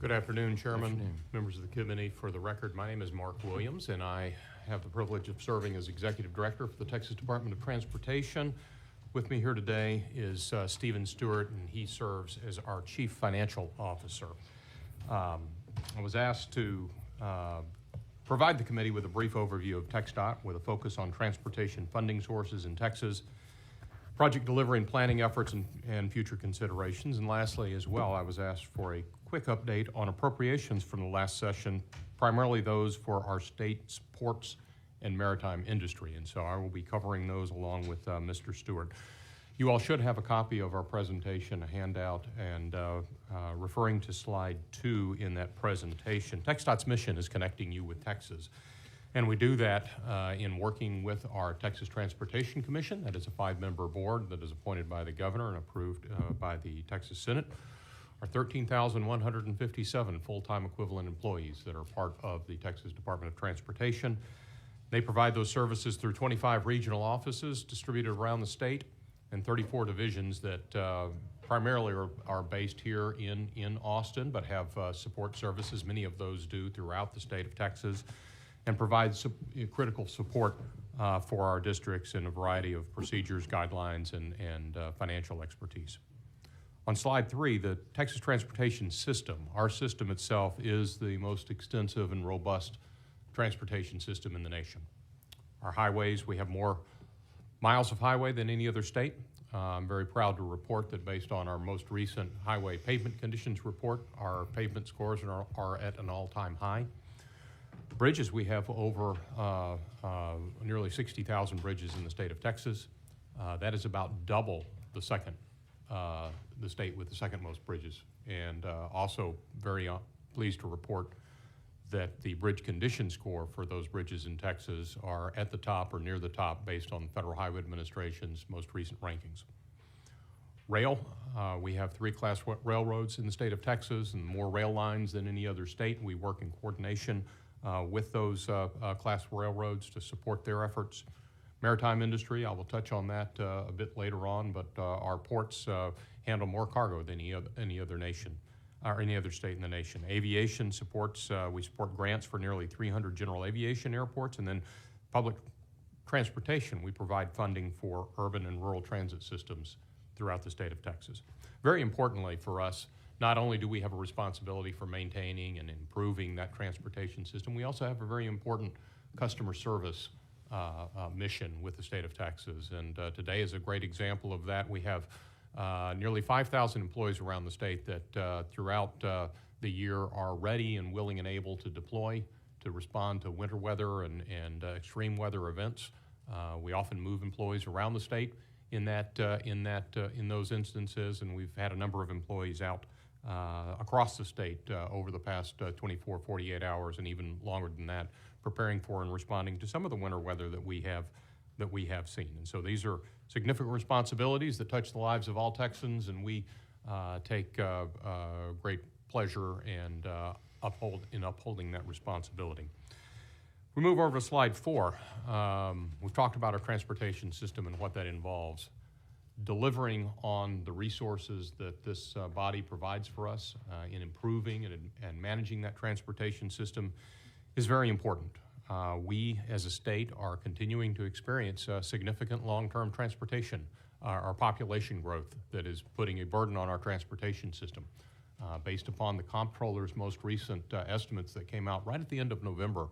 Good afternoon, Chairman, Good afternoon. members of the committee. For the record, my name is Mark Williams, and I have the privilege of serving as Executive Director for the Texas Department of Transportation. With me here today is Stephen Stewart, and he serves as our Chief Financial Officer. I was asked to provide the committee with a brief overview of TxDOT with a focus on transportation funding sources in Texas, project delivery and planning efforts and future considerations. And lastly, as well, I was asked for a quick update on appropriations from the last session, primarily those for our state's ports and maritime industry. And so I will be covering those along with Mr. Stewart. You all should have a copy of our presentation, a handout, and referring to slide 2 in that presentation. TxDOT's mission is connecting you with Texas. And we do that in working with our Texas Transportation Commission. That is a 5-member board that is appointed by the governor and approved by the Texas Senate. Our 13,157 full-time equivalent employees that are part of the Texas Department of Transportation. They provide those services through 25 regional offices distributed around the state and 34 divisions that primarily are based here in Austin, but have support services. Many of those do throughout the state of Texas, and provide critical support for our districts in a variety of procedures, guidelines, and financial expertise. On slide 3, the Texas Transportation System, our system itself, is the most extensive and robust transportation system in the nation. Our highways, we have more miles of highway than any other state. I'm very proud to report that based on our most recent highway pavement conditions report, our pavement scores are at an all-time high. Bridges, we have over nearly 60,000 bridges in the state of Texas. That is about double the state with the second most bridges. And also very pleased to report that the bridge condition score for those bridges in Texas are at the top or near the top based on the Federal Highway Administration's most recent rankings. Rail, we have 3 class railroads in the state of Texas and more rail lines than any other state. We work in coordination with those class railroads to support their efforts. Maritime industry, I will touch on that a bit later on, but our ports handle more cargo than any other nation or any other state in the nation. Aviation supports, we support grants for nearly 300 general aviation airports, and then public transportation, we provide funding for urban and rural transit systems throughout the state of Texas. Very importantly for us, not only do we have a responsibility for maintaining and improving that transportation system, we also have a very important customer service mission with the state of Texas. And today is a great example of that. We have nearly 5,000 employees around the state that throughout the year are ready and willing and able to deploy to respond to winter weather and extreme weather events. We often move employees around the state in those instances, and we've had a number of employees out across the state over the past 24, 48 hours, and even longer than that, preparing for and responding to some of the winter weather that we have seen. And so these are significant responsibilities that touch the lives of all Texans, and we take great pleasure and upholding that responsibility. We move over to slide 4. We've talked about our transportation system and what that involves. Delivering on the resources that this body provides for us in improving and managing that transportation system is very important. We, as a state, are continuing to experience significant long-term transportation, our population growth that is putting a burden on our transportation system. Based upon the comptroller's most recent estimates that came out right at the end of November,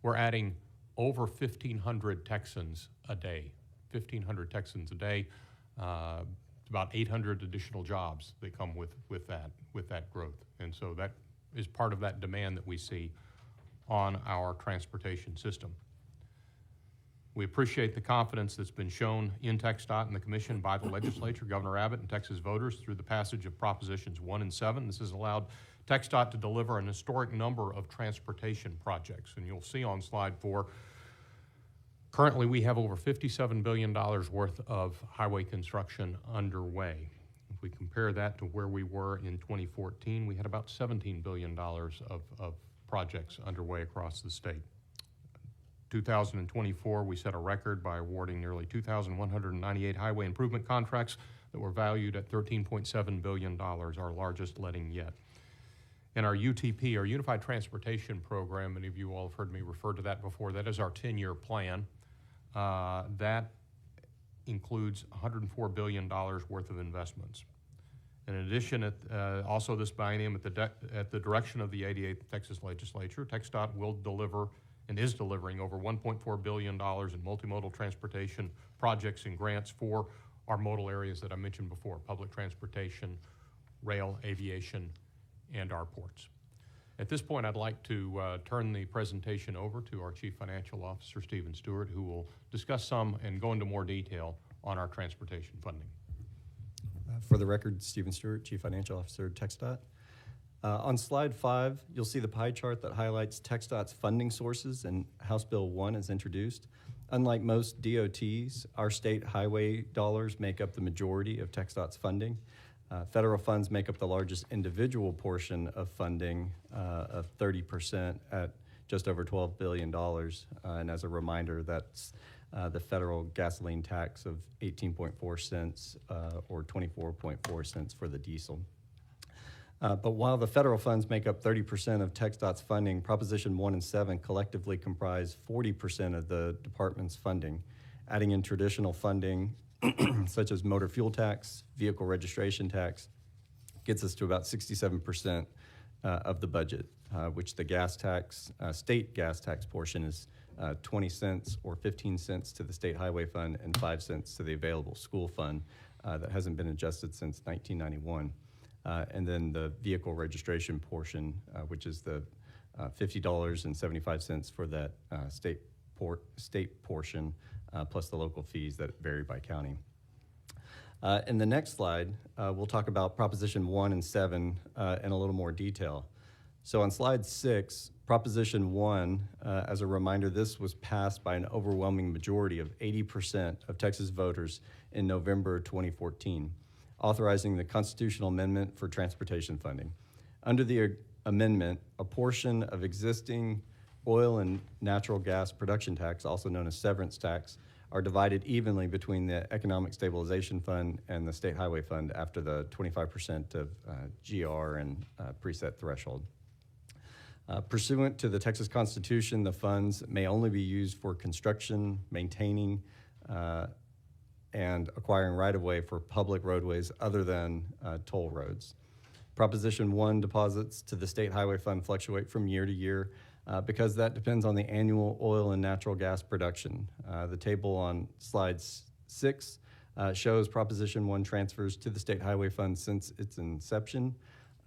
we're adding over 1,500 Texans a day. 1,500 Texans a day, about 800 additional jobs that come with that growth. And so that is part of that demand that we see on our transportation system. We appreciate the confidence that's been shown in TxDOT and the Commission by the legislature, Governor Abbott, and Texas voters through the passage of Propositions 1 and 7. This has allowed TxDOT to deliver an historic number of transportation projects. And you'll see on slide 4, currently we have over $57 billion worth of highway construction underway. If we compare that to where we were in 2014, we had about $17 billion of projects underway across the state. 2024, we set a record by awarding nearly 2,198 highway improvement contracts that were valued at $13.7 billion, our largest letting yet. And our UTP, our Unified Transportation Program, many of you all have heard me refer to that before, that is our 10-year plan. That includes $104 billion worth of investments. In addition, also this biennium, at the direction of the 88th Texas Legislature, TxDOT will deliver and is delivering over $1.4 billion in multimodal transportation projects and grants for our modal areas that I mentioned before: public transportation, rail, aviation, and our ports. At this point, I'd like to turn the presentation over to our Chief Financial Officer, Stephen Stewart, who will discuss some and go into more detail on our transportation funding. For the record, Stephen Stewart, Chief Financial Officer at TxDOT. On slide 5, you'll see the pie chart that highlights TxDOT's funding sources, and House Bill 1 is introduced. Unlike most DOTs, our state highway dollars make up the majority of TxDOT's funding. Federal funds make up the largest individual portion of funding of 30% at just over $12 billion. And as a reminder, that's the federal gasoline tax of 18.4 cents or 24.4 cents for the diesel. But while the federal funds make up 30% of TxDOT's funding, Proposition 1 and 7 collectively comprise 40% of the department's funding. Adding in traditional funding such as motor fuel tax, vehicle registration tax, gets us to about 67% of the budget, which the gas tax, state gas tax portion is 20 cents or 15 cents to the state highway fund and 5 cents to the available school fund that hasn't been adjusted since 1991. And then the vehicle registration portion, which is the $50.75 for that state portion, plus the local fees that vary by county. In the next slide, we'll talk about Proposition 1 and 7 in a little more detail. So on slide 6, Proposition 1, as a reminder, this was passed by an overwhelming majority of 80% of Texas voters in November 2014, authorizing the constitutional amendment for transportation funding. Under the amendment, a portion of existing oil and natural gas production tax, also known as severance tax, are divided evenly between the Economic Stabilization Fund and the State Highway Fund after the 25% of GR and preset threshold. Pursuant to the Texas Constitution, the funds may only be used for construction, maintaining, and acquiring right-of-way for public roadways other than toll roads. Proposition 1 deposits to the State Highway Fund fluctuate from year to year because that depends on the annual oil and natural gas production. The table on slide 6 shows Proposition 1 transfers to the State Highway Fund since its inception.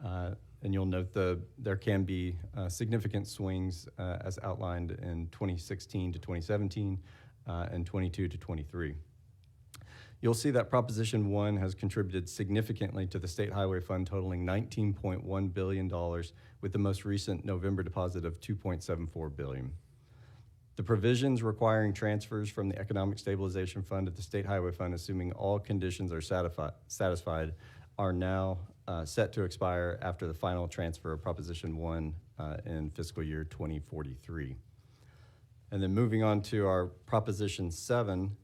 And you'll note there can be significant swings as outlined in 2016 to 2017 and 22 to 23. You'll see that Proposition 1 has contributed significantly to the State Highway Fund, totaling $19.1 billion, with the most recent November deposit of $2.74 billion. The provisions requiring transfers from the Economic Stabilization Fund to the State Highway Fund, assuming all conditions are satisfied, are now set to expire after the final transfer of Proposition 1 in fiscal year 2043. And then moving on to our Proposition 7,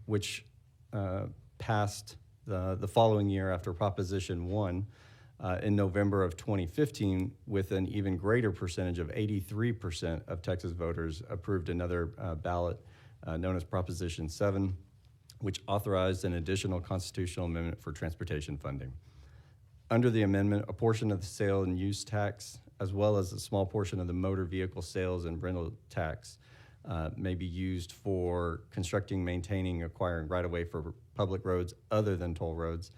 which passed the following year after Proposition 1 in November of 2015, with an even greater percentage of 83% of Texas voters approved another ballot known as Proposition 7, which authorized an additional constitutional amendment for transportation funding. Under the amendment, a portion of the sale and use tax, as well as a small portion of the motor vehicle sales and rental tax, may be used for constructing, maintaining, acquiring right-of-way for public roads other than toll roads,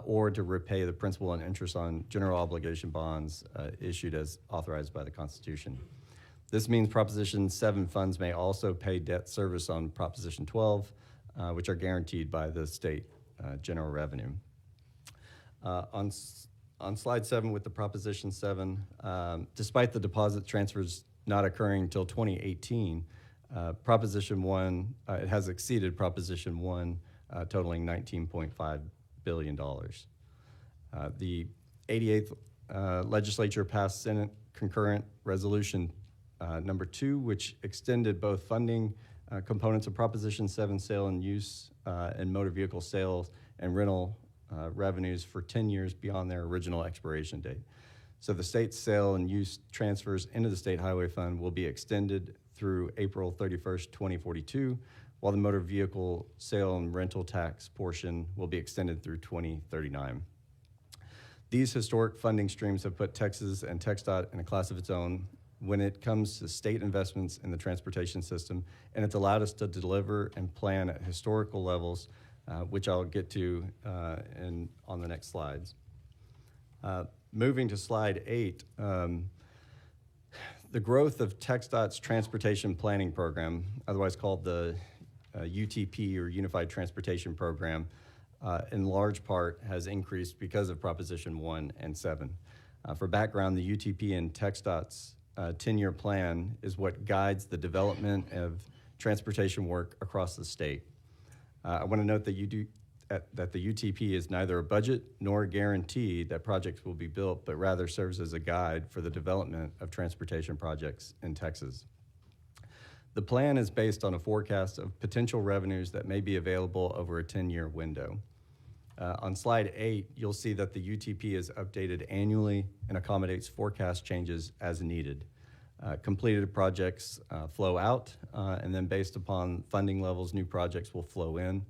or to repay the principal and interest on general obligation bonds issued as authorized by the Constitution. This means Proposition 7 funds may also pay debt service on Proposition 12, which are guaranteed by the state general revenue. On slide 7 with the Proposition 7, despite the deposit transfers not occurring until 2018, Proposition 1, it has exceeded Proposition 1, totaling $19.5 billion. The 88th legislature passed Senate Concurrent Resolution number 2, which extended both funding components of Proposition 7 sale and use and motor vehicle sales and rental revenues for 10 years beyond their original expiration date. So the state's sale and use transfers into the State Highway Fund will be extended through April 31st, 2042, while the motor vehicle sale and rental tax portion will be extended through 2039. These historic funding streams have put Texas and TxDOT in a class of its own when it comes to state investments in the transportation system, and it's allowed us to deliver and plan at historical levels, which I'll get to on the next slides. Moving to slide 8, the growth of TxDOT's transportation planning program, otherwise called the UTP or Unified Transportation Program, in large part has increased because of Proposition 1 and 7. For background, the UTP and TxDOT's 10-year plan is what guides the development of transportation work across the state. I want to note that that the UTP is neither a budget nor a guarantee that projects will be built, but rather serves as a guide for the development of transportation projects in Texas. The plan is based on a forecast of potential revenues that may be available over a 10-year window. On slide 8, you'll see that the UTP is updated annually and accommodates forecast changes as needed. Completed projects flow out, and then based upon funding levels, new projects will flow in,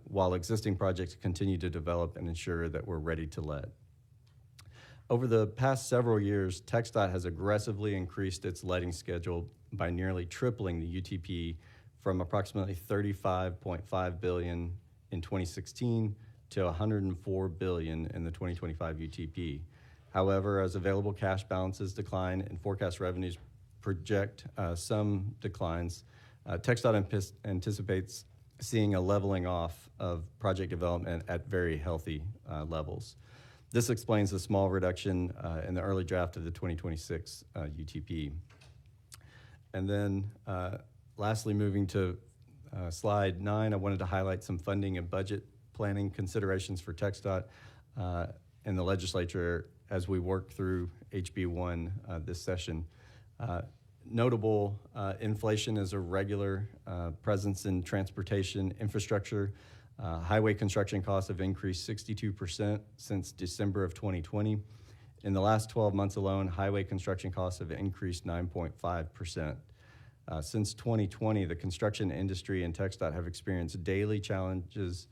while existing projects continue to develop and ensure that we're ready to let. Over the past several years, TxDOT has aggressively increased its letting schedule by nearly tripling the UTP from approximately $35.5 billion in 2016 to $104 billion in the 2025 UTP. However, as available cash balances decline and forecast revenues project some declines, TxDOT anticipates seeing a leveling off of project development at very healthy levels. This explains the small reduction in the early draft of the 2026 UTP. And then lastly, moving to slide 9, I wanted to highlight some funding and budget planning considerations for TxDOT in the legislature as we work through HB 1 this session. Notable inflation is a regular presence in transportation infrastructure. Highway construction costs have increased 62% since December of 2020. In the last 12 months alone, highway construction costs have increased 9.5%. Since 2020, the construction industry and TxDOT have experienced daily challenges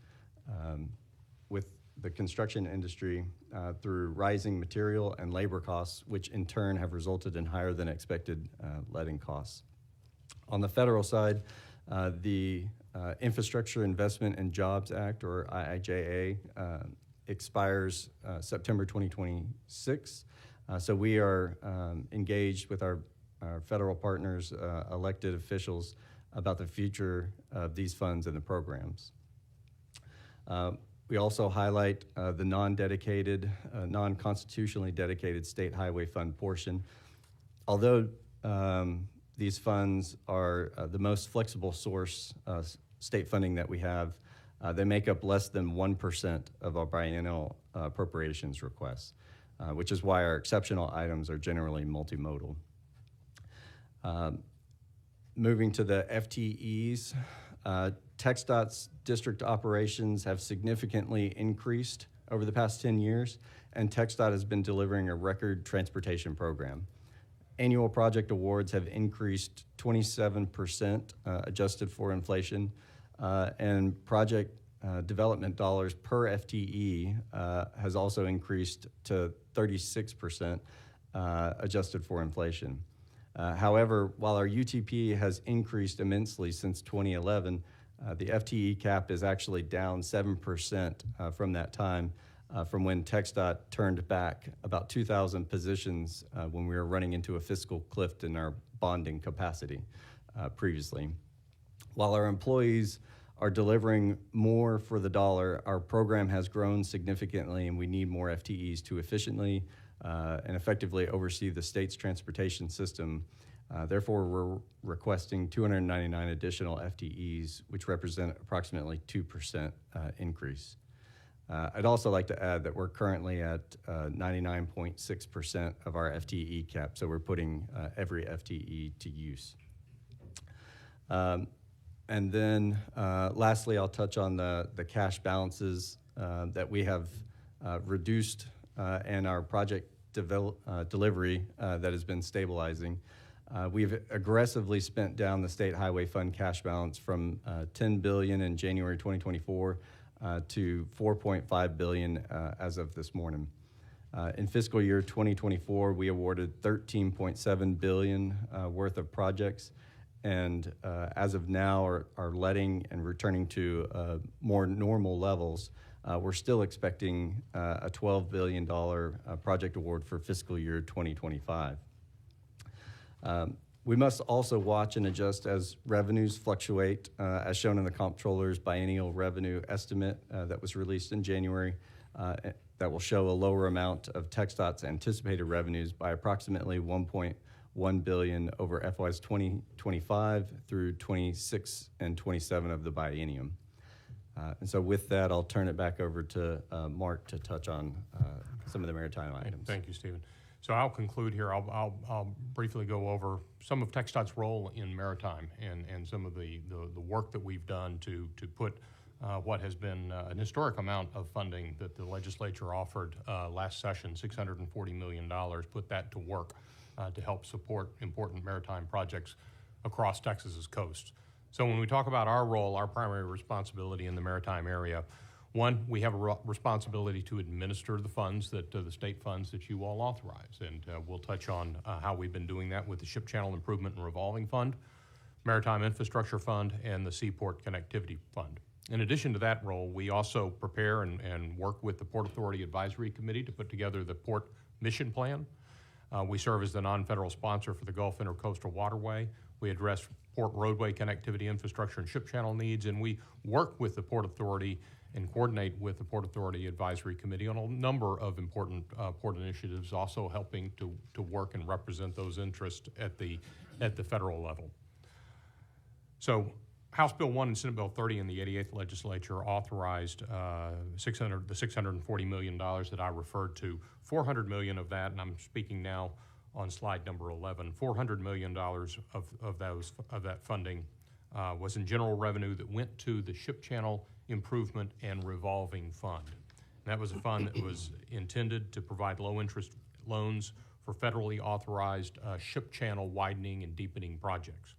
with the construction industry through rising material and labor costs, which in turn have resulted in higher than expected letting costs. On the federal side, the Infrastructure Investment and Jobs Act, or IIJA, expires September 2026. So we are engaged with our federal partners, elected officials, about the future of these funds and the programs. We also highlight the non-dedicated, non-constitutionally dedicated State Highway Fund portion. Although these funds are the most flexible source state funding that we have, they make up less than 1% of our biennial appropriations requests, which is why our exceptional items are generally multimodal. Moving to the FTEs, TxDOT's district operations have significantly increased over the past 10 years, and TxDOT has been delivering a record transportation program. Annual project awards have increased 27%, adjusted for inflation, and project development dollars per FTE has also increased to 36%, adjusted for inflation. However, while our UTP has increased immensely since 2011, the FTE cap is actually down 7% from that time, from when TxDOT turned back about 2,000 positions when we were running into a fiscal cliff in our bonding capacity previously. While our employees are delivering more for the dollar, our program has grown significantly, and we need more FTEs to efficiently and effectively oversee the state's transportation system. Therefore, we're requesting 299 additional FTEs, which represent approximately 2% increase. I'd also like to add that we're currently at 99.6% of our FTE cap, so we're putting every FTE to use. And then lastly, I'll touch on the cash balances that we have reduced and our project delivery that has been stabilizing. We've aggressively spent down the State Highway Fund cash balance from $10 billion in January 2024 to $4.5 billion as of this morning. In fiscal year 2024, we awarded $13.7 billion worth of projects, and as of now are letting and returning to more normal levels. We're still expecting a $12 billion project award for fiscal year 2025. We must also watch and adjust as revenues fluctuate, as shown in the Comptroller's biennial revenue estimate that was released in January. That will show a lower amount of TxDOT's anticipated revenues by approximately $1.1 billion over FYs 2025 through 26 and 27 of the biennium. And so with that, I'll turn it back over to Mark to touch on some of the maritime items. Thank you, Stephen. So I'll conclude here. I'll briefly go over some of TxDOT's role in maritime and some of the work that we've done to put what has been an historic amount of funding that the legislature offered last session, $640 million, put that to work to help support important maritime projects across Texas's coast. So when we talk about our role, our primary responsibility in the maritime area, one, we have a responsibility to administer the funds that the state funds that you all authorize, and we'll touch on how we've been doing that with the Ship Channel Improvement and Revolving Fund, Maritime Infrastructure Fund, and the Seaport Connectivity Fund. In addition to that role, we also prepare and work with the Port Authority Advisory Committee to put together the Port Mission Plan. We serve as the non-federal sponsor for the Gulf Intercoastal Waterway. We address port roadway connectivity, infrastructure, and ship channel needs, and we work with the Port Authority and coordinate with the Port Authority Advisory Committee on a number of important port initiatives, also helping to work and represent those interests at the federal level. So House Bill 1 and Senate Bill 30 in the 88th legislature authorized the $640 million that I referred to. $400 million of that, and I'm speaking now on slide number 11, $400 million of that funding was in general revenue that went to the Ship Channel Improvement and Revolving Fund. And that was a fund that was intended to provide low-interest loans for federally authorized ship channel widening and deepening projects.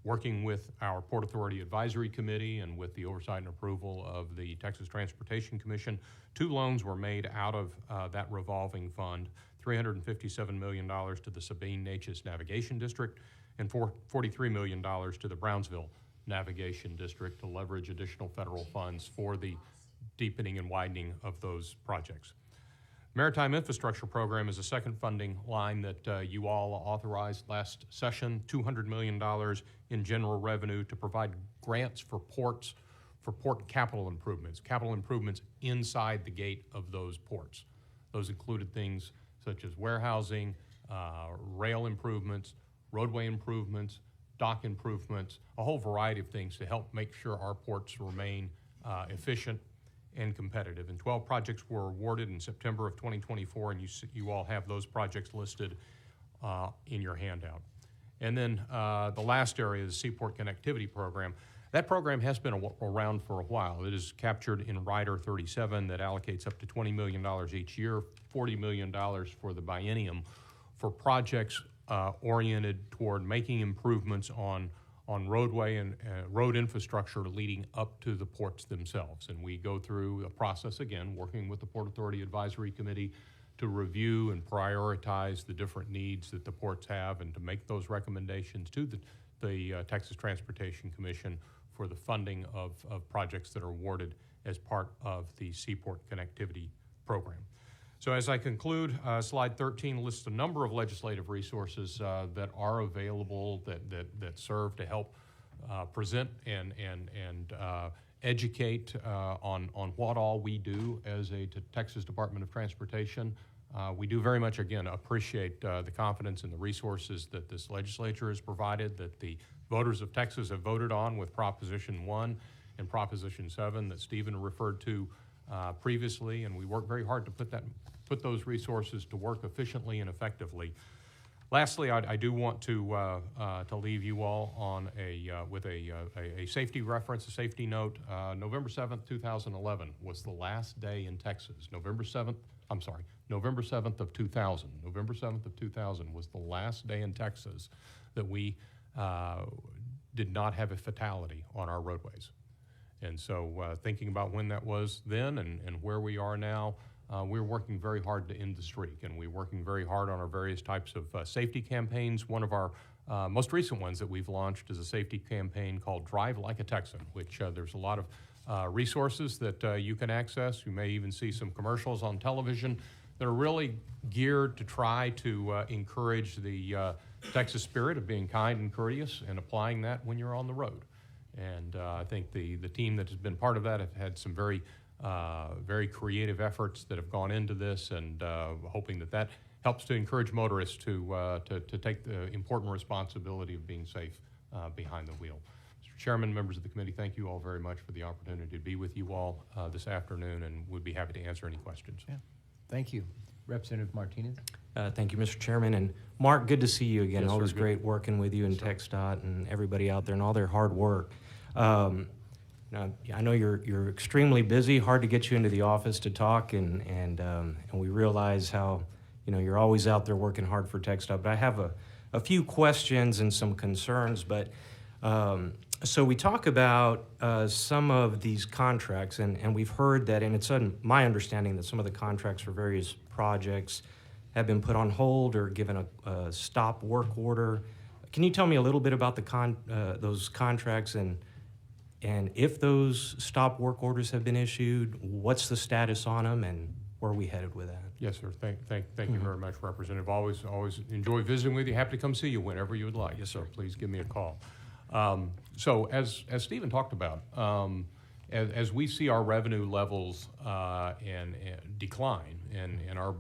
Working with our Port Authority Advisory Committee and with the oversight and approval of the Texas Transportation Commission, 2 loans were made out of that revolving fund, $357 million to the Sabine-Neches Navigation District and $43 million to the Brownsville Navigation District to leverage additional federal funds for the deepening and widening of those projects. Maritime Infrastructure Program is a second funding line that you all authorized last session, $200 million in general revenue to provide grants for ports, for port capital improvements inside the gate of those ports. Those included things such as warehousing, rail improvements, roadway improvements, dock improvements, a whole variety of things to help make sure our ports remain efficient and competitive. And 12 projects were awarded in September of 2024, and you all have those projects listed in your handout. And then the last area is the Seaport Connectivity Program. That program has been around for a while. It is captured in Rider 37 that allocates up to $20 million each year, $40 million for the biennium for projects oriented toward making improvements on roadway and road infrastructure leading up to the ports themselves. And we go through a process, again, working with the Port Authority Advisory Committee to review and prioritize the different needs that the ports have and to make those recommendations to the Texas Transportation Commission for the funding of projects that are awarded as part of the Seaport Connectivity Program. So as I conclude, slide 13 lists a number of legislative resources that are available that serve to help present and educate on what all we do as a Texas Department of Transportation. We do very much, again, appreciate the confidence in the resources that this legislature has provided, that the voters of Texas have voted on with Proposition 1 and Proposition 7 that Stephen referred to previously, and we work very hard to put those resources to work efficiently and effectively. Lastly, I do want to leave you all on with a safety reference, a safety note. November 7th, 2011 was the last day in Texas. November 7th, I'm sorry, November 7th of 2000. November 7th of 2000 was the last day in Texas that we did not have a fatality on our roadways. And so thinking about when that was then and where we are now, we're working very hard to end the streak, and we're working very hard on our various types of safety campaigns. One of our most recent ones that we've launched is a safety campaign called Drive Like a Texan, which there's a lot of resources that you can access. You may even see some commercials on television that are really geared to try to encourage the Texas spirit of being kind and courteous and applying that when you're on the road. And I think the team that has been part of that have had some very creative efforts that have gone into this, and hoping that helps to encourage motorists to take the important responsibility of being safe behind the wheel. Mr. Chairman, members of the committee, thank you all very much for the opportunity to be with you all this afternoon, and we'd be happy to answer any questions. Yeah. Thank you. Representative Martinez. Thank you, Mr. Chairman. And Mark, good to see you again. Yes, sir. Always Good. great working with you and TxDOT and everybody out there and all their hard work. Now, I know you're extremely busy, hard to get you into the office to talk, and we realize how you're always out there working hard for TxDOT. But I have a few questions and some concerns. But so we talk about some of these contracts, and we've heard that, and it's my understanding that some of the contracts for various projects have been put on hold or given a stop work order. Can you tell me a little bit about those contracts and if those stop work orders have been issued, what's the status on them, and where are we headed with that? Yes, sir. Thank you very much, Representative. Always enjoy visiting with you. Happy to come see you whenever you would like. Yes, so sir. Please give me a call. So as Stephen talked about, as we see our revenue levels and decline, and our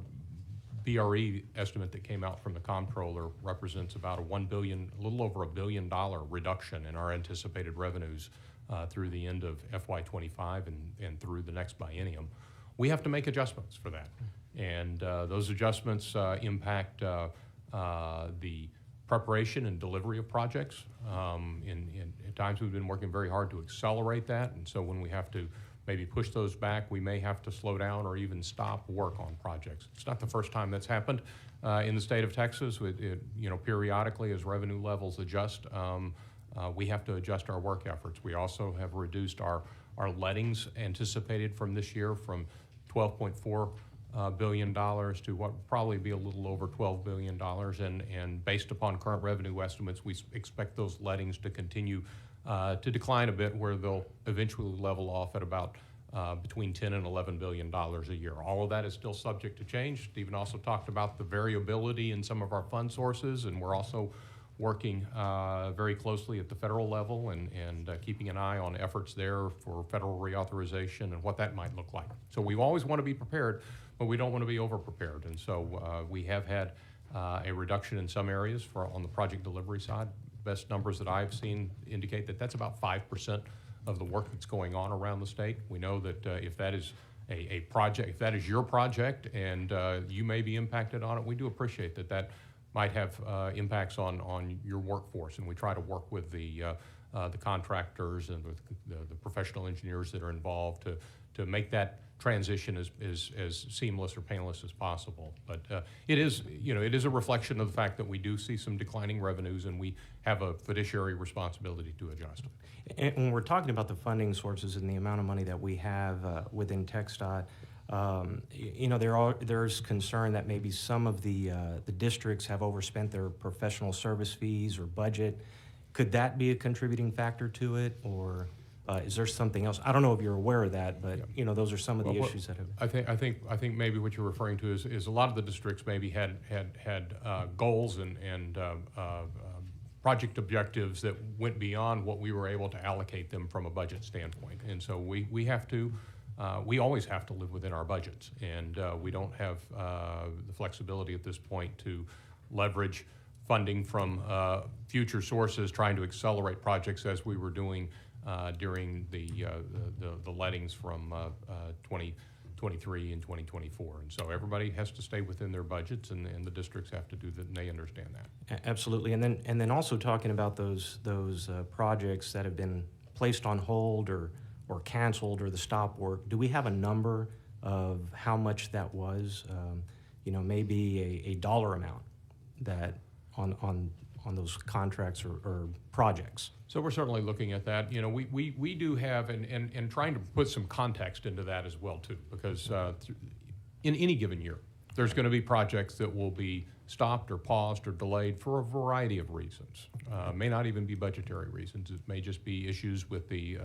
BRE estimate that came out from the comptroller represents about a little over $1 billion reduction in our anticipated revenues through the end of FY25 and through the next biennium. We have to make adjustments for that, and those adjustments impact the preparation and delivery of projects. At times we've been working very hard to accelerate that, and so when we have to maybe push those back, we may have to slow down or even stop work on projects. It's not the first time that's happened in the state of Texas. Periodically as revenue levels adjust, we have to adjust our work efforts. We also have reduced our lettings anticipated from this year from $12.4 billion to what will probably be a little over $12 billion. And based upon current revenue estimates, we expect those lettings to continue to decline a bit, where they'll eventually level off at about between $10 and $11 billion a year. All of that is still subject to change. Stephen also talked about the variability in some of our fund sources, and we're also working very closely at the federal level and keeping an eye on efforts there for federal reauthorization and what that might look like. So we always want to be prepared, but we don't want to be over-prepared. And so we have had a reduction in some areas on the project delivery side. Best numbers that I've seen indicate that that's about 5% of the work that's going on around the state. We know that if that is a project, if that is your project and you may be impacted on it, we do appreciate that might have impacts on your workforce, and we try to work with the contractors and with the professional engineers that are involved to make that transition as seamless or painless as possible. But it is a reflection of the fact that we do see some declining revenues, and we have a fiduciary responsibility to adjust. And when we're talking about the funding sources and the amount of money that we have within TxDOT, there's concern that maybe some of the districts have overspent their professional service fees or budget. Could that be a contributing factor to it, or is there something else? I don't know if you're aware of that, but those are some of the issues that have. I think maybe what you're referring to is a lot of the districts maybe had goals and project objectives that went beyond what we were able to allocate them from a budget standpoint, and so we have to. We always have to live within our budgets, and we don't have the flexibility at this point to leverage funding from future sources trying to accelerate projects as we were doing during the lettings from 2023 and 2024. And so everybody has to stay within their budgets, and the districts have to do that, and they understand that. Absolutely. And then also talking about those projects that have been placed on hold or canceled, or the stop work, do we have a number of how much that was? Maybe a dollar amount that on those contracts or projects. So we're certainly looking at that. We do have, and trying to put some context into that as well too, because in any given year, there's going to be projects that will be stopped or paused or delayed for a variety of reasons. May not even be budgetary reasons. It may just be issues with the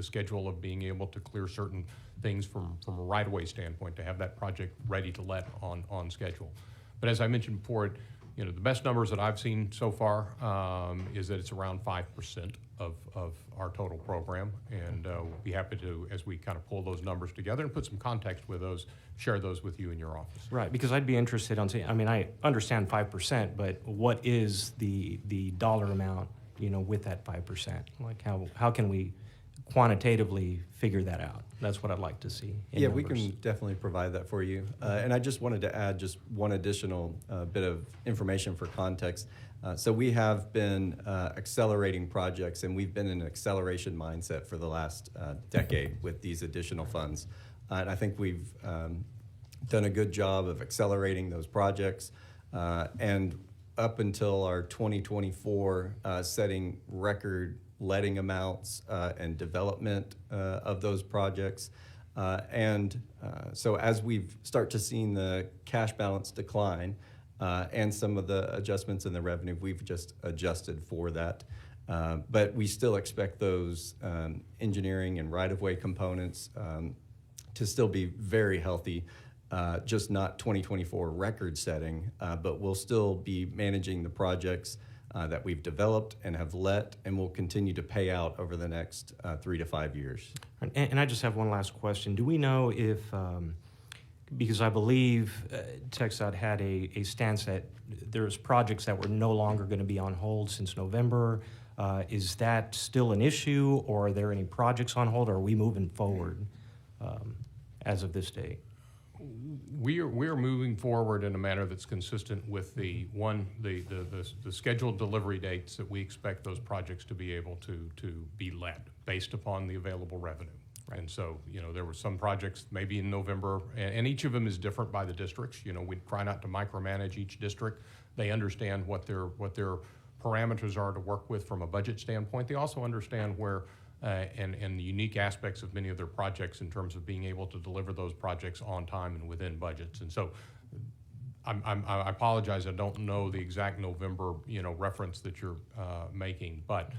schedule of being able to clear certain things from a right-of-way standpoint to have that project ready to let on schedule. But as I mentioned before, the best numbers that I've seen so far is that it's around 5% of our total program, and we'll be happy to, as we kind of pull those numbers together and put some context with those, share those with you in your office. Right, because I'd be interested on saying, I understand 5%, but what is the dollar amount, with that 5%? Like how can we quantitatively figure that out? That's what I'd like to see in Yeah, numbers. we can definitely provide that for you. And I just wanted to add just one additional bit of information for context. So we have been accelerating projects, and we've been in an acceleration mindset for the last decade with these additional funds. And I think we've done a good job of accelerating those projects. And up until our 2024, setting record letting amounts and development of those projects. So as we've start to see the cash balance decline and some of the adjustments in the revenue, we've just adjusted for that. But we still expect those engineering and right-of-way components to still be very healthy, just not 2024 record setting, but we'll still be managing the projects that we've developed and have let and will continue to pay out over the next 3 to 5 years. And I just have one last question. Do we know if, because I believe TxDOT had a stance that there's projects that were no longer going to be on hold since November. Is that still an issue, or are there any projects on hold, or are we moving forward as of this date? We are moving forward in a manner that's consistent with the scheduled delivery dates that we expect those projects to be able to be led based upon the available revenue. Right. And so, there were some projects maybe in November, and each of them is different by the districts. We try not to micromanage each district. They understand what their parameters are to work with from a budget standpoint. They also understand where and the unique aspects of many of their projects in terms of being able to deliver those projects on time and within budgets. And so I apologize, I don't know the exact November reference that you're making, but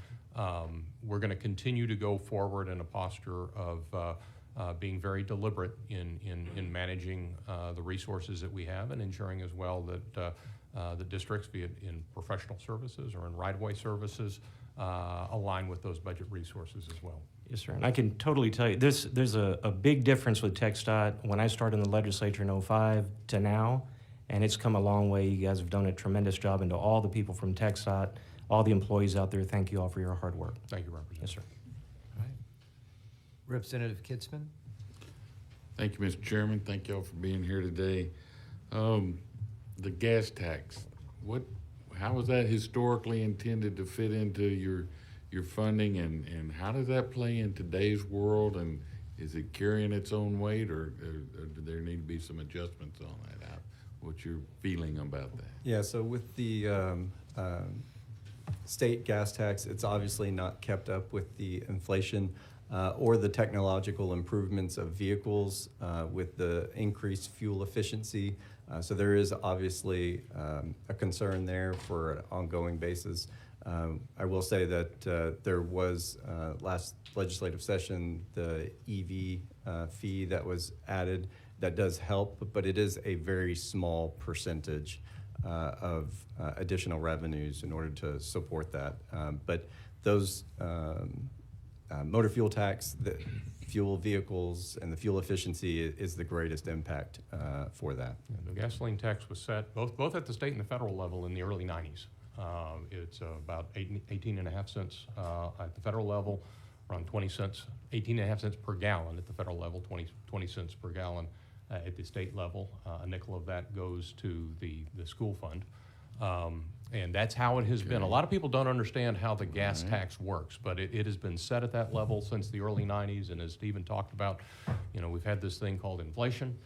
we're going to continue to go forward in a posture of being very deliberate in managing the resources that we have and ensuring as well that the districts, be it in professional services or in right-of-way services, align with those budget resources as well. Yes, sir. And I can totally tell you, there's a big difference with TxDOT when I started in the legislature in 2005 to now, and it's come a long way. You guys have done a tremendous job, and to all the people from TxDOT, all the employees out there, thank you all for your hard work. Thank you, Representative. Yes, sir. All right. Representative Kitzman? Thank you, Mr. Chairman. Thank y'all for being here today. The gas tax, how was that historically intended to fit into your funding, and how does that play in today's world, and is it carrying its own weight, or do there need to be some adjustments on that? What's your feeling about that? Yeah, so with the state gas tax, it's obviously not kept up with the inflation or the technological improvements of vehicles with the increased fuel efficiency. So there is obviously a concern there for an ongoing basis. I will say that there was last legislative session the EV fee that was added that does help, but it is a very small percentage of additional revenues in order to support that. But those motor fuel tax, the fuel vehicles, and the fuel efficiency is the greatest impact for that. The gasoline tax was set both at the state and the federal level in the early 90s. It's about 18.5 cents at the federal level, around 20 cents, 18.5 cents per gallon at the federal level, 20 cents per gallon at the state level. A nickel of that goes to the school fund. And that's how it has been. A Okay. lot of people don't understand how the gas Right. tax works, but it has been set at that level since the early 90s. And as Stephen talked about, we've had this thing called inflation.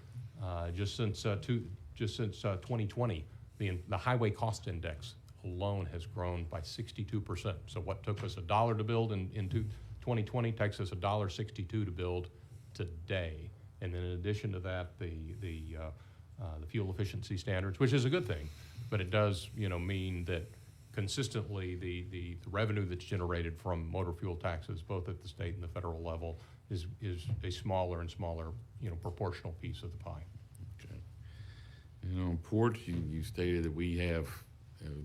Just since 2020, the highway cost index alone has grown by 62%. So what took us $1 to build in 2020 takes us $1.62 to build today. And then in addition to that, the fuel efficiency standards, which is a good thing, but it does mean that consistently the revenue that's generated from motor fuel taxes, both at the state and the federal level, is a smaller and smaller proportional piece of the pie. Okay. On ports, you stated that we have,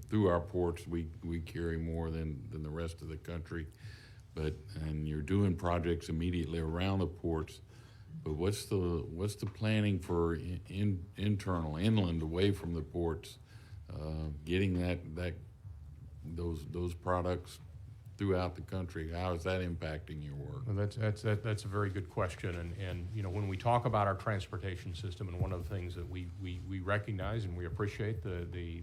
through our ports, we carry more than the rest of the country. And you're doing projects immediately around the ports. But what's the planning for internal, inland, away from the ports, getting those products throughout the country? How is that impacting your work? Well, that's a very good question, and when we talk about our transportation system, and one of the things that we recognize and we appreciate, the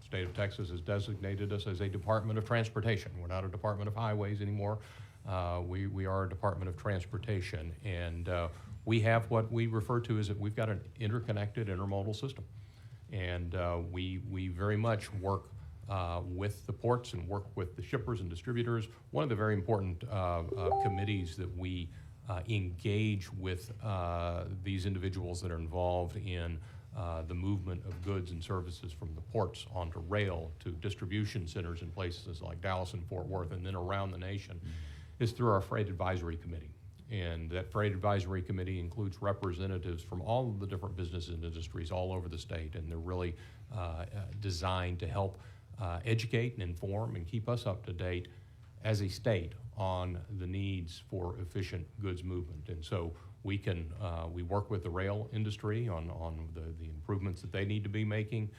state of Texas has designated us as a Department of Transportation. We're not a Department of Highways anymore. We are a Department of Transportation, and we have what we refer to as that we've got an interconnected intermodal system, and we very much work with the ports and work with the shippers and distributors. One of the very important committees that we engage with these individuals that are involved in the movement of goods and services from the ports onto rail to distribution centers in places like Dallas and Fort Worth and then around the nation is through our Freight Advisory Committee. And that Freight Advisory Committee includes representatives from all of the different businesses and industries all over the state, and they're really designed to help educate and inform and keep us up to date as a state on the needs for efficient goods movement. And so we work with the rail industry on the improvements that they need to be making.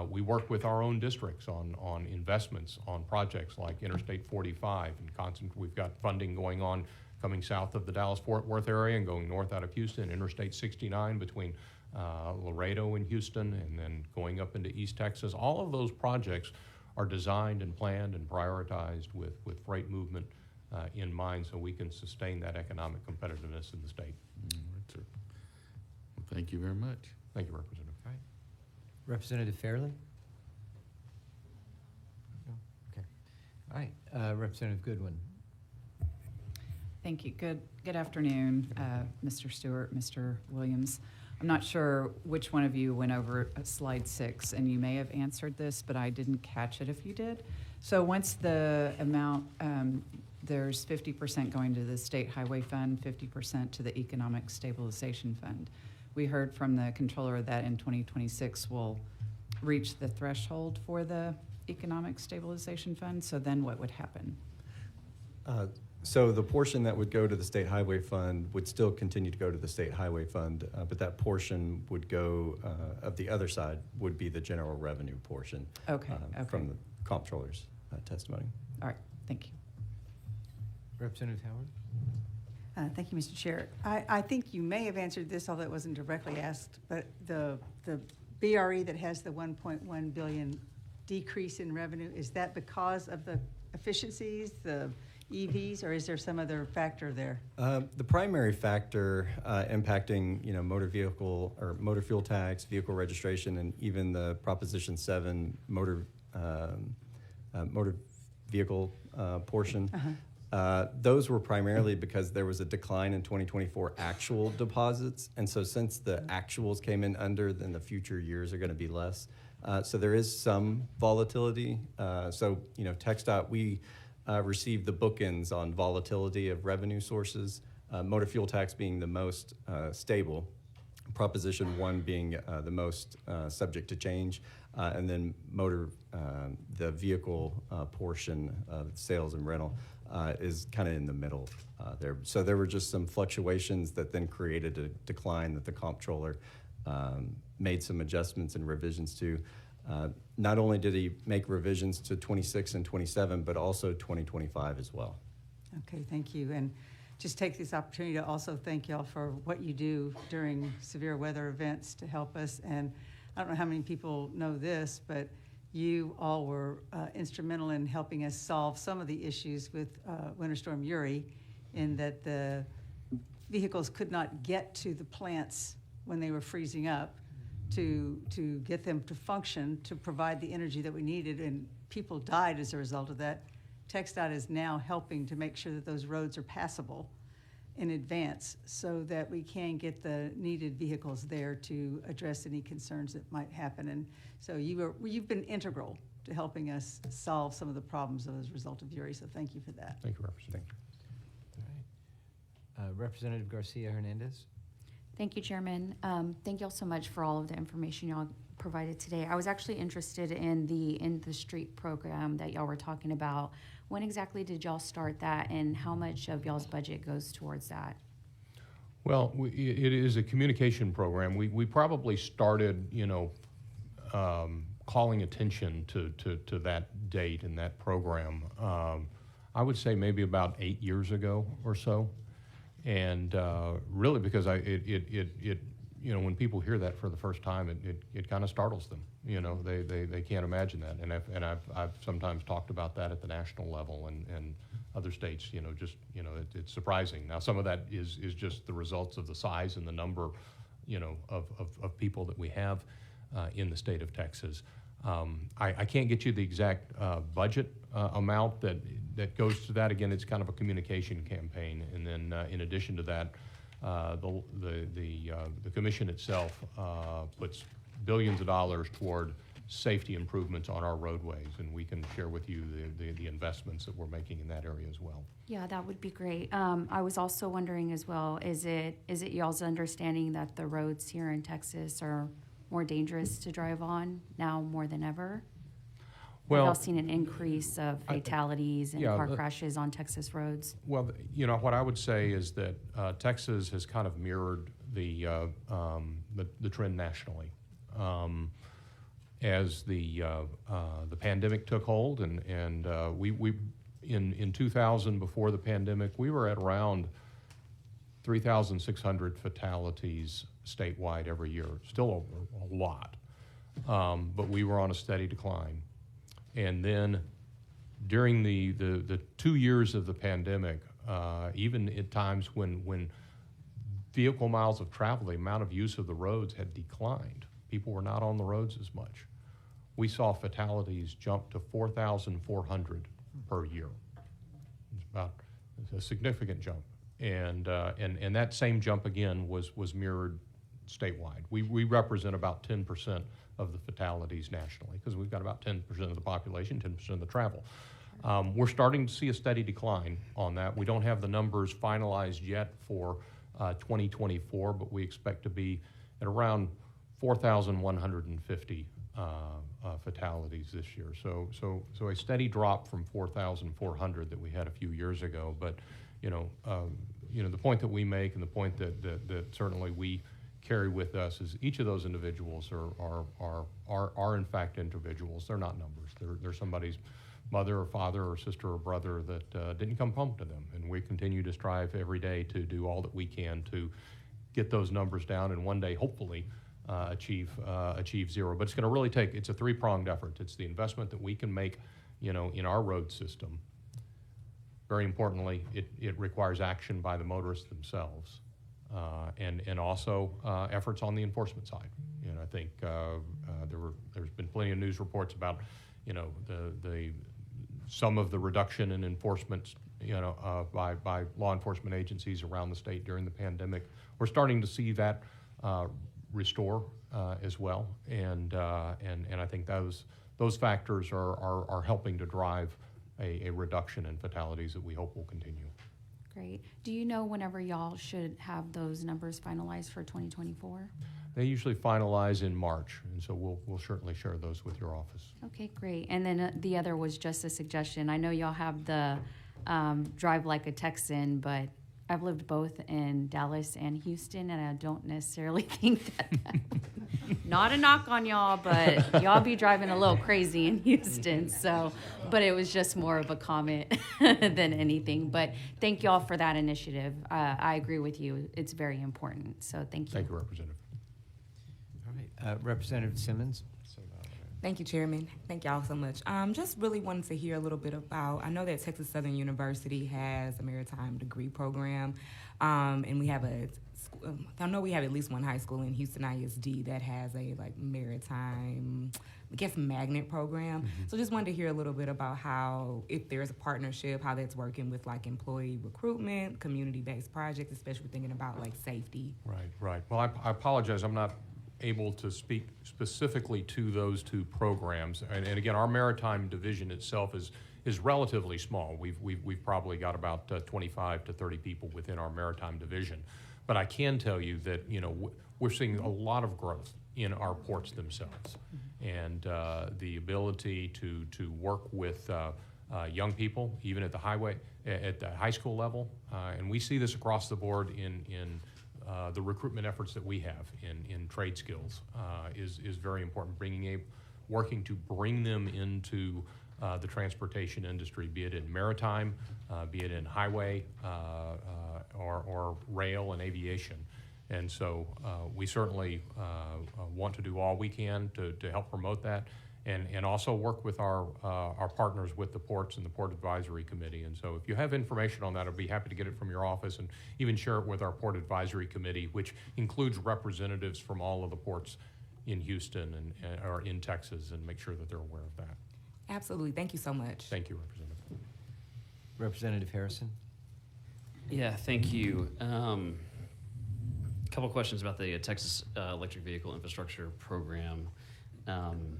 We work with our own districts on investments on projects like Interstate 45 and we've got funding going on coming south of the Dallas-Fort Worth area and going north out of Houston, Interstate 69 between Laredo and Houston, and then going up into East Texas. All of those projects are designed and planned and prioritized with freight movement in mind, so we can sustain that economic competitiveness in the state. All right, sir. Well, thank you very much. Thank you, Representative. All right. Representative Fairley? No? Okay. All right. Representative Goodwin? Thank you. Good afternoon, Mr. Stewart, Mr. Williams. I'm not sure which one of you went over slide 6, and you may have answered this, but I didn't catch it if you did. So once the amount, there's 50% going to the State Highway Fund, 50% to the Economic Stabilization Fund. We heard from the controller that in 2026 we'll reach the threshold for the Economic Stabilization Fund. So then what would happen? So the portion that would go to the State Highway Fund would still continue to go to the State Highway Fund, but that portion would go, of the other side, would be the general revenue portion. Okay, okay. From the comptroller's testimony. All right, thank you. Representative Howard? Thank you, Mr. Chair. I think you may have answered this, although it wasn't directly asked, but the BRE that has the 1.1 billion decrease in revenue, is that because of the efficiencies, the EVs, or is there some other factor there? The primary factor impacting, motor vehicle or motor fuel tax, vehicle registration, and even the Proposition 7 motor vehicle portion. Those were primarily because there was a decline in 2024 actual deposits, and so since the actuals came in under, then the future years are going to be less. So there is some volatility. TxDOT, we received the bookends on volatility of revenue sources, motor fuel tax being the most stable, Proposition 1 being the most subject to change, and then the vehicle portion of sales and rental is kind of in the middle there. So there were just some fluctuations that then created a decline that the comptroller made some adjustments and revisions to. Not only did he make revisions to 26 and 27, but also 2025 as well. Okay, thank you. And just take this opportunity to also thank y'all for what you do during severe weather events to help us. And I don't know how many people know this, but you all were instrumental in helping us solve some of the issues with Winter Storm Uri, in that the vehicles could not get to the plants when they were freezing up to get them to function, to provide the energy that we needed, and people died as a result of that. TxDOT is now helping to make sure that those roads are passable in advance so that we can get the needed vehicles there to address any concerns that might happen. And so you've been integral to helping us solve some of the problems as a result of Uri, so thank you for that. Thank you, Representative. All right. Representative Garcia Hernandez. Thank you, Chairman. Thank you all so much for all of the information y'all provided today. I was actually interested in the street program that y'all were talking about. When exactly did y'all start that, and how much of y'all's budget goes towards that? Well, it is a communication program. We probably started, calling attention to that date and that program. I would say maybe about 8 years ago or so, and really because when people hear that for the first time, it kind of startles them. They can't imagine that, and I've sometimes talked about that at the national level and other states. It's surprising. Now, some of that is just the results of the size and the number, of people that we have in the state of Texas. I can't get you the exact budget amount that goes to that. Again, it's kind of a communication campaign, and then in addition to that, the commission itself puts billions of dollars toward safety improvements on our roadways, and we can share with you the investments that we're making in that area as well. Yeah, that would be great. I was also wondering as well, is it y'all's understanding that the roads here in Texas are more dangerous to drive on now more than ever? Well, Have y'all seen an increase of fatalities and yeah, car crashes on Texas roads? Well, what I would say is that Texas has kind of mirrored the trend nationally. As the pandemic took hold, and we in 2000, before the pandemic, we were at around 3,600 fatalities statewide every year. Still a lot, but we were on a steady decline. And then during the 2 years of the pandemic, even at times when vehicle miles of travel, the amount of use of the roads had declined, people were not on the roads as much, we saw fatalities jump to 4,400 per year. It's a significant jump. And that same jump again was mirrored statewide. We represent about 10% of the fatalities nationally, because we've got about 10% of the population, 10% of the travel. We're starting to see a steady decline on that. We don't have the numbers finalized yet for 2024, but we expect to be at around 4,150 fatalities this year. So a steady drop from 4,400 that we had a few years ago. But the point that we make, and the point that certainly we carry with us, is each of those individuals are in fact individuals. They're not numbers. They're somebody's mother or father or sister or brother that didn't come home to them. And we continue to strive every day to do all that we can to get those numbers down, and one day, hopefully, achieve zero. But it's going to really take, it's a three-pronged effort. It's the investment that we can make, in our road system. Very importantly, it requires action by the motorists themselves, and also efforts on the enforcement side. I think there's been plenty of news reports about, some of the reduction in enforcement, by law enforcement agencies around the state during the pandemic. We're starting to see that restore as well, and I think those factors are helping to drive a reduction in fatalities that we hope will continue. Great. Do you know whenever y'all should have those numbers finalized for 2024? They usually finalize in March, and so we'll certainly share those with your office. Okay, great. And then the other was just a suggestion. I know y'all have the Drive Like a Texan, but I've lived both in Dallas and Houston, and I don't necessarily think that not a knock on y'all, but y'all be driving a little crazy in Houston. So, but it was just more of a comment than anything. But thank y'all for that initiative. I agree with you. It's very important. So thank you. Thank you, Representative. All right. Representative Simmons. Thank you, Chairman. Thank y'all so much. Just really wanted to hear a little bit about, I know that Texas Southern University has a maritime degree program, and we have I know we have at least one high school in Houston ISD that has a maritime, I guess, magnet program. Mm-hmm. So just wanted to hear a little bit about how, if there's a partnership, how that's working with employee recruitment, community-based projects, especially thinking about safety. Right. Well, I apologize. I'm not able to speak specifically to those two programs. And again, our maritime division itself is relatively small. We've probably got about 25 to 30 people within our maritime division. But I can tell you that we're seeing a lot of growth in our ports themselves, and the ability to work with young people, even at the high school level, and we see this across the board in the recruitment efforts that we have in trade skills is very important. Working to bring them into the transportation industry, be it in maritime, be it in highway, or rail and aviation. And so we certainly want to do all we can to help promote that, and also work with our partners with the ports and the Port Advisory Committee. And so if you have information on that, I'd be happy to get it from your office and even share it with our Port Advisory Committee, which includes representatives from all of the ports in Houston or in Texas, and make sure that they're aware of that. Absolutely. Thank you so much. Thank you, Representative. Representative Harrison? Yeah, thank you. Couple questions about the Texas Electric Vehicle Infrastructure Program. And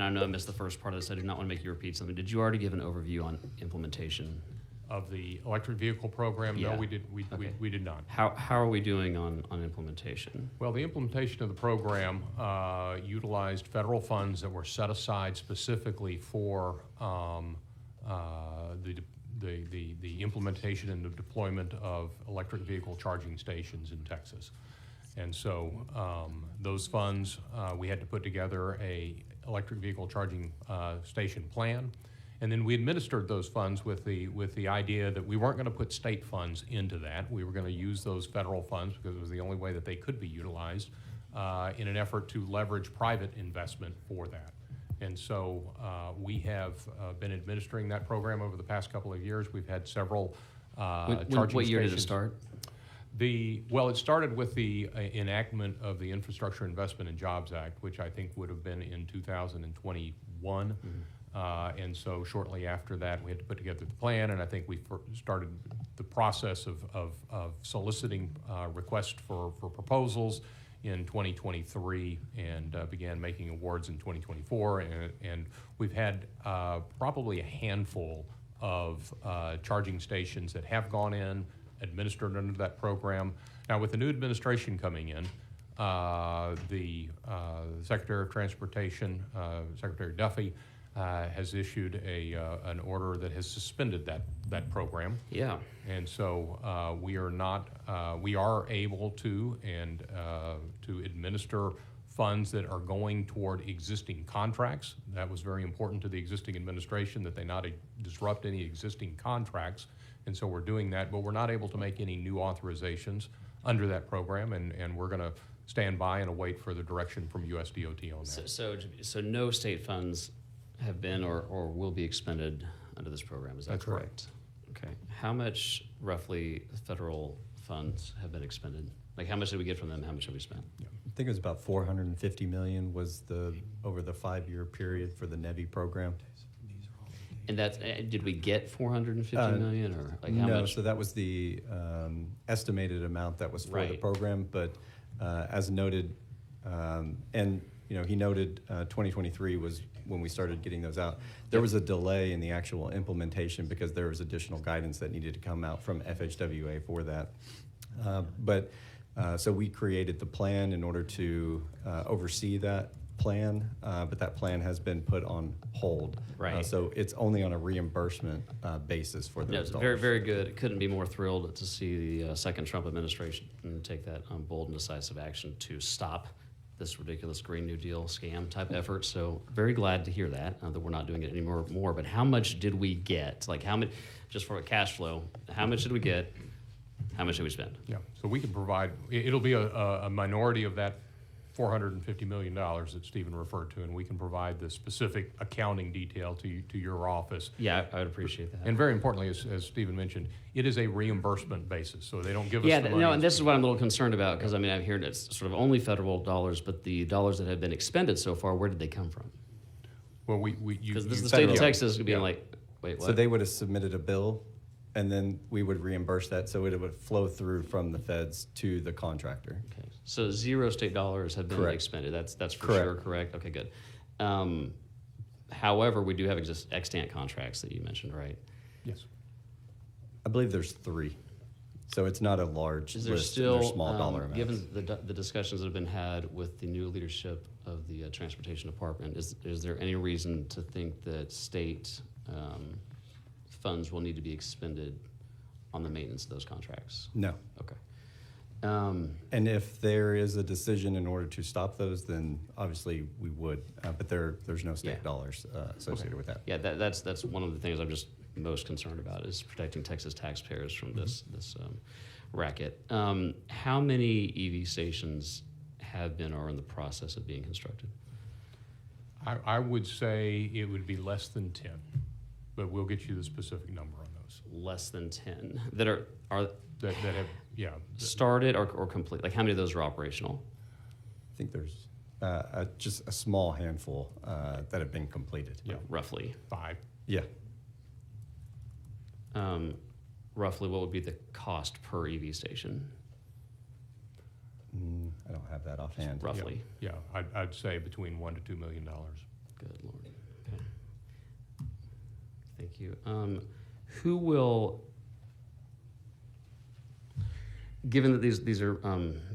I know I missed the first part of this. I do not want to make you repeat something. Did you already give an overview on implementation? Of the electric vehicle program? Yeah. No, we did. Okay. We did not. How are we doing on implementation? Well, the implementation of the program utilized federal funds that were set aside specifically for the implementation and the deployment of electric vehicle charging stations in Texas. And so those funds, we had to put together a electric vehicle charging station plan. And then we administered those funds with the idea that we weren't going to put state funds into that. We were going to use those federal funds because it was the only way that they could be utilized in an effort to leverage private investment for that. And so we have been administering that program over the past couple of years. We've had several charging what year stations. did it start? Well, it started with the enactment of the Infrastructure Investment and Jobs Act, which I think would have been in 2021. Mm-hmm. And so shortly after that, we had to put together the plan, and I think we started the process of soliciting requests for proposals in 2023 and began making awards in 2024. And we've had probably a handful of charging stations that have gone in, administered under that program. Now, with the new administration coming in, the Secretary of Transportation, Secretary Duffy, has issued an order that has suspended that program. Yeah. And so we are able to administer funds that are going toward existing contracts. That was very important to the existing administration, that they not disrupt any existing contracts. And so we're doing that, but we're not able to make any new authorizations under that program, and we're going to stand by and await further direction from USDOT on that. So no state funds have been or will be expended under this program, is that That's correct? Okay. How much roughly federal funds have been expended? Like, how much did we get from them? How much have we spent? I think it was about 450 million was over the 5-year period for the NEVI program. And that's, did we get 450 million, or like how no, much? so that was the estimated amount that was for the Right. program, but as noted, and he noted 2023 was when we started getting those out. There was a delay in the actual implementation because there was additional guidance that needed to come out from FHWA for that. So we created the plan in order to oversee that plan, but that plan has been put on hold. Right. So it's only on a reimbursement basis for No, those it's dollars. very, very good. Couldn't be more thrilled to see the second Trump administration take that bold and decisive action to stop this ridiculous Green New Deal scam type effort. So very glad to hear that we're not doing it anymore. But how much did we get? Like how much, just for a cash flow, how much did we get? How much did we spend? Yeah, so we can provide, it'll be a minority of that $450 million that Stephen referred to, and we can provide the specific accounting detail to your office. Yeah, I would appreciate that. And very importantly, as Stephen mentioned, it is a reimbursement basis, so they don't give us Yeah, the no, money. and this is what I'm a little concerned about, because I mean, I'm hearing it's sort of only federal dollars, but the dollars that have been expended so far, where did they come from? Well, Because the you- state of yeah. Texas could be Yeah. like, wait, what? So they would have submitted a bill, and then we would reimburse that, so it would flow through from the feds to the contractor. Okay. So 0 state dollars have been Correct. expended. That's for Correct. sure correct. Okay, good. However, we do have extant contracts that you mentioned, right? Yes. I believe there's 3. So it's not a large Is there list, still, they're small dollar amounts. given the discussions that have been had with the new leadership of the Transportation Department, is there any reason to think that state funds will need to be expended on the maintenance of those contracts? No. Okay. And if there is a decision in order to stop those, then obviously we would, but there's no state Yeah. dollars associated with that. Yeah, that's one of the things I'm just most concerned about is protecting Texas taxpayers from this racket. How many EV stations have been or are in the process of being constructed? I would say it would be less than 10, but we'll get you the specific number on those Less than 10 that are that have, yeah. started or complete. Like how many of those are operational? I think there's just a small handful that have been completed. Yeah. Roughly. 5. Yeah. Roughly, what would be the cost per EV station? I don't have that offhand. Roughly. Yeah, I'd say between $1 to $2 million. Good Lord. Okay. Thank you. Who will, given that these are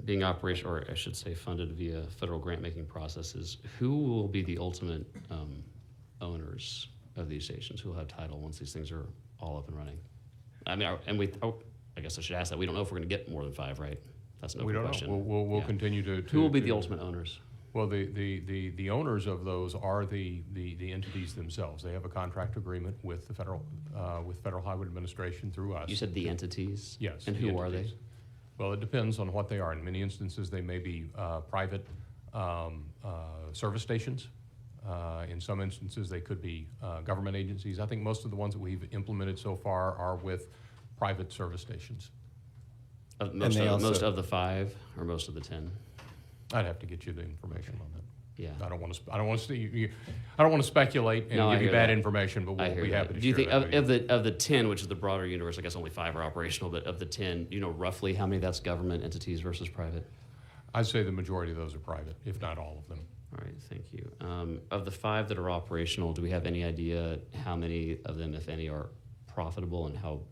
being operational, or I should say funded via federal grant-making processes, who will be the ultimate owners of these stations? Who will have title once these things are all up and running? I mean, I guess I should ask that. We don't know if we're going to get more than 5, right? That's an We open don't question. know. We'll Yeah. continue to. Who will be the to- ultimate owners? Well, the owners of those are the entities themselves. They have a contract agreement with the Federal Highway Administration through us. You said the entities? Yes. And the who are they? entities. Well, it depends on what they are. In many instances, they may be private service stations. In some instances, they could be government agencies. I think most of the ones that we've implemented so far are with private service stations. Most they most also- of the 5 or most of the 10? I'd have to get you the information on that. Yeah. I don't want to speculate and No, I give you hear bad that. information, but I we'll hear be that. happy to Do you share think that with you. of the 10, which is the broader universe, I guess only 5 are operational, but of the 10, do you know roughly how many that's government entities versus private? I'd say the majority of those are private, if not all of them. All right, thank you. Of the 5 that are operational, do we have any idea how many of them, if any, are profitable, and how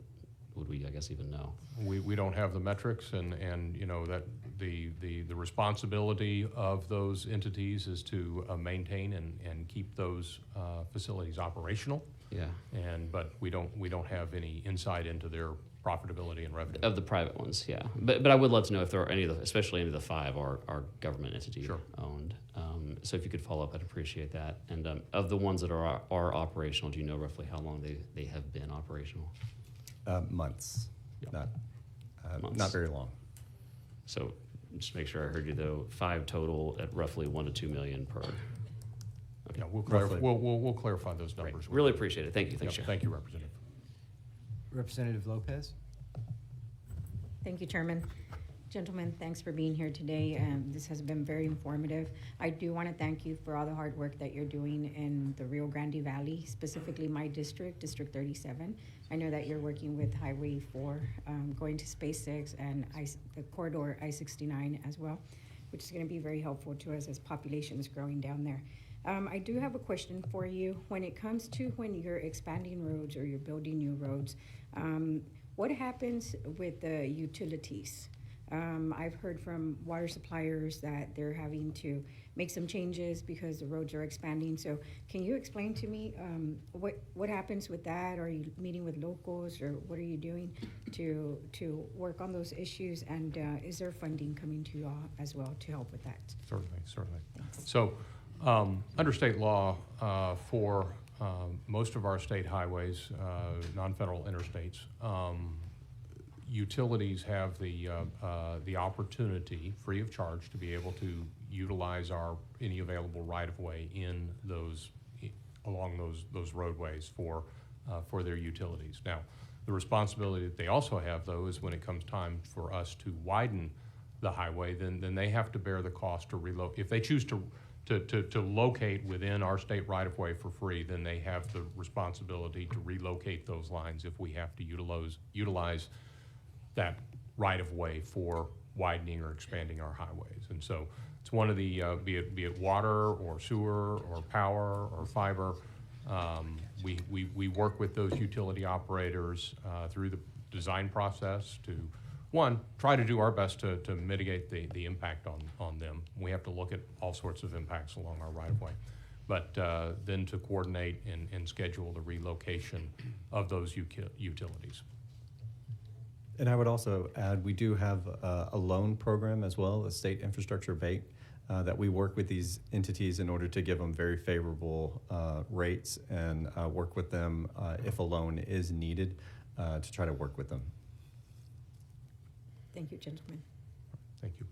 would we, I guess, even know? We don't have the metrics, and you know that the responsibility of those entities is to maintain and keep those facilities operational. Yeah. But we don't have any insight into their profitability and revenue. Of the private ones, yeah. But I would love to know if there are any of the, especially any of the 5 are government entity Sure. owned. So if you could follow up, I'd appreciate that. And of the ones that are operational, do you know roughly how long they have been operational? Months, Yeah. Months. not very long. So just make sure I heard you though, 5 total at roughly $1 to $2 million per. Yeah, we'll Roughly. we'll clarify those Great. numbers. with Really you. appreciate it. Thank you. Thanks, Yep, Chair. Thank you, Representative. Representative Lopez? Thank you, Chairman. Gentlemen, thanks for being here today. This has been very informative. I do want to thank you for all the hard work that you're doing in the Rio Grande Valley, specifically my district, District 37. I know that you're working with Highway 4, going to Space 6 and the corridor I-69 as well, which is going to be very helpful to us as population is growing down there. I do have a question for you. When it comes to when you're expanding roads or you're building new roads, what happens with the utilities? I've heard from water suppliers that they're having to make some changes because the roads are expanding. So can you explain to me what happens with that? Are you meeting with locals, or what are you doing to work on those issues? And is there funding coming to you all as well to help with that? Certainly. So, under state law, for most of our state highways, non-federal interstates, utilities have the opportunity, free of charge, to be able to utilize any available right-of-way in along those roadways for their utilities. Now, the responsibility that they also have, though, is when it comes time for us to widen the highway, then they have to bear the cost to relocate. If they choose to locate within our state right-of-way for free, then they have the responsibility to relocate those lines if we have to utilize that right-of-way for widening or expanding our highways. And so it's one of the, be it water or sewer or power or fiber, we work with those utility operators through the design process to, one, try to do our best to mitigate the impact on them. We have to look at all sorts of impacts along our right-of-way. But then to coordinate and schedule the relocation of those utilities. And I would also add, we do have a loan program as well, a state infrastructure bank, that we work with these entities in order to give them very favorable rates and work with them if a loan is needed to try to work with them. Thank you, gentlemen. Thank you.